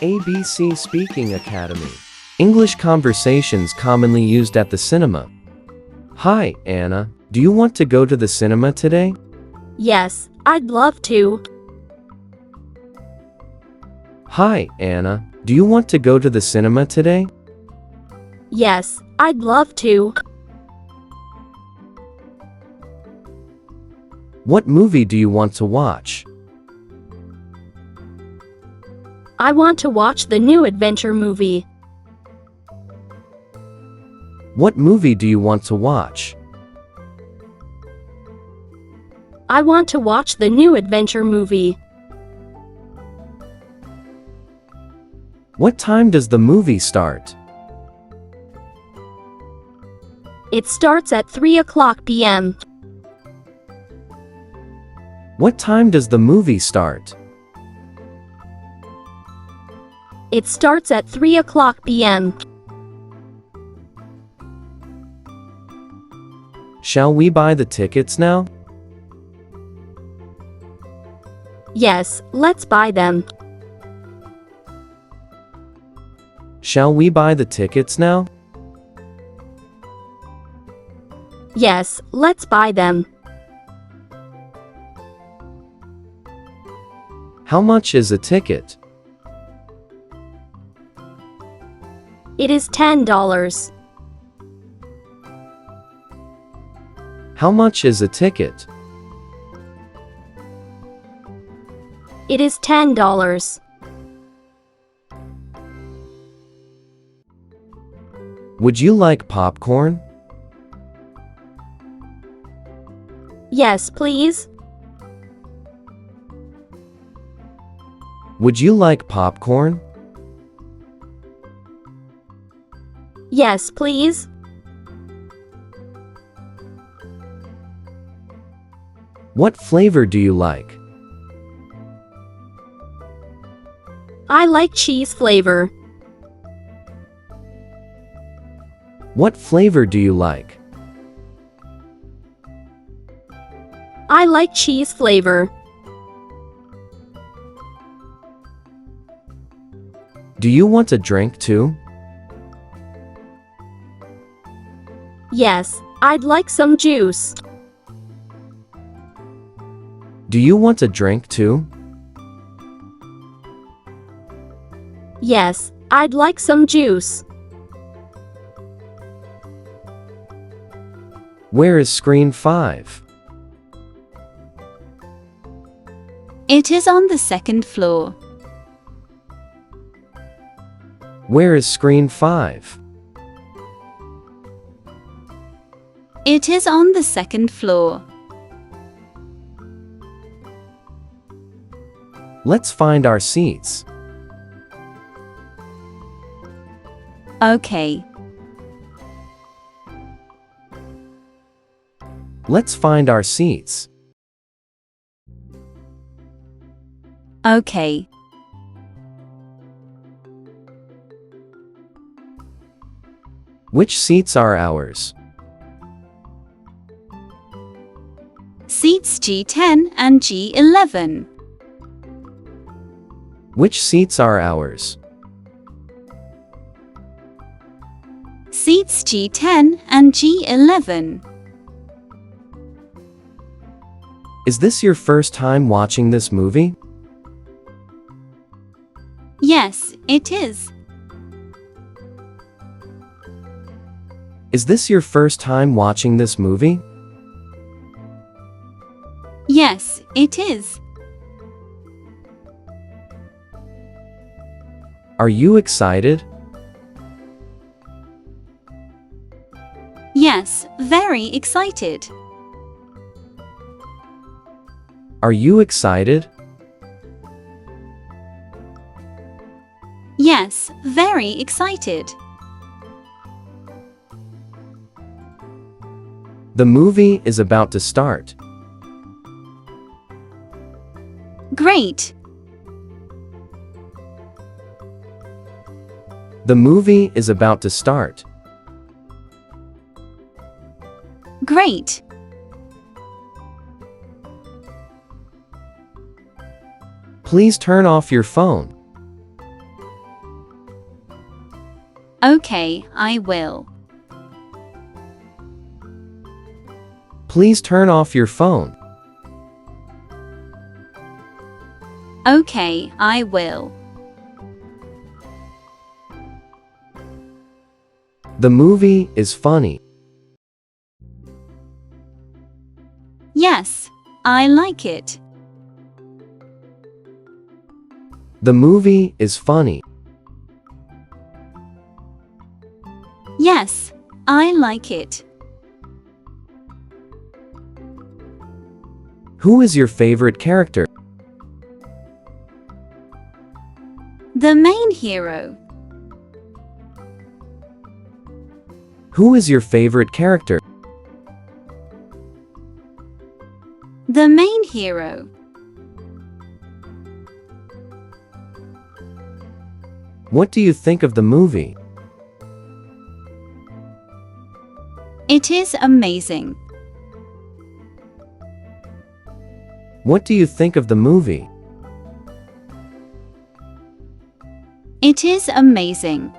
ABC Speaking Academy. English conversations commonly used at the cinema. Hi, Anna. Do you want to go to the cinema today? Yes, I'd love to. Hi, Anna. Do you want to go to the cinema today? Yes, I'd love to. What movie do you want to watch? I want to watch the new adventure movie. What movie do you want to watch? I want to watch the new adventure movie. What time does the movie start? It starts at 3 p.m. What time does the movie start? It starts at 3 p.m. Shall we buy the tickets now? Yes, let's buy them. Shall we buy the tickets now? Yes, let's buy them. How much is a ticket? It is $10. How much is a ticket? It is $10. Would you like popcorn? Yes, please. Would you like popcorn? Yes, please. What flavor do you like? I like cheese flavor. What flavor do you like? I like cheese flavor. Do you want a drink too? Yes, I'd like some juice. Do you want a drink too? Yes, I'd like some juice. Where is screen 5? It is on the second floor. Where is screen 5? It is on the second floor. Let's find our seats. Okay. Let's find our seats. Okay. Which seats are ours? Seats G10 and G11. Which seats are ours? Seats G10 and G11. Is this your first time watching this movie? Yes, it is. Is this your first time watching this movie? Yes, it is. Are you excited? Yes, very excited. Are you excited? Yes, very excited. The movie is about to start. Great. The movie is about to start. Great. Please turn off your phone. Okay, I will. Please turn off your phone. Okay, I will. The movie is funny. Yes, I like it. The movie is funny. Yes, I like it. Who is your favorite character? The main hero. Who is your favorite character? The main hero. What do you think of the movie? It is amazing. What do you think of the movie? It is amazing.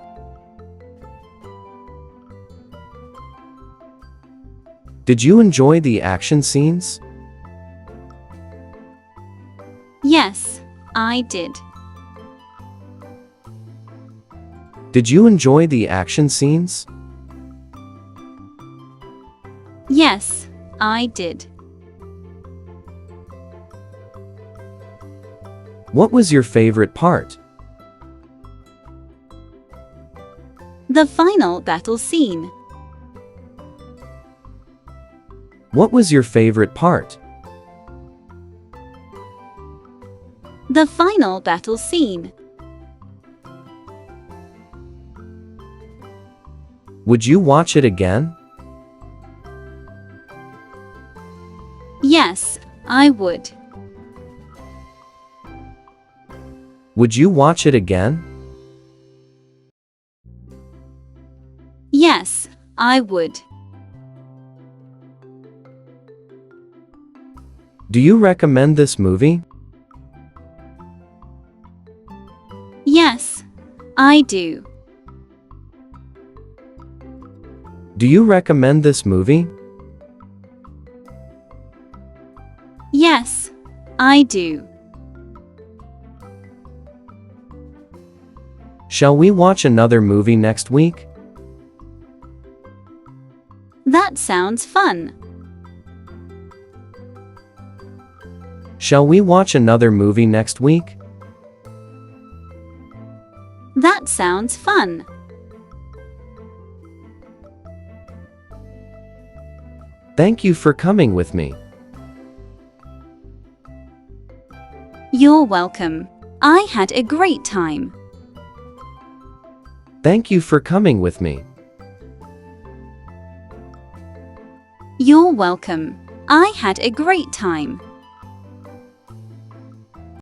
Did you enjoy the action scenes? Yes, I did. Did you enjoy the action scenes? Yes, I did. What was your favorite part? The final battle scene. What was your favorite part? The final battle scene. Would you watch it again? Yes, I would. Would you watch it again? Yes, I would. Do you recommend this movie? Yes, I do. Do you recommend this movie? Yes, I do. Shall we watch another movie next week? That sounds fun. Shall we watch another movie next week? That sounds fun. Thank you for coming with me. You're welcome. I had a great time. Thank you for coming with me. You're welcome. I had a great time.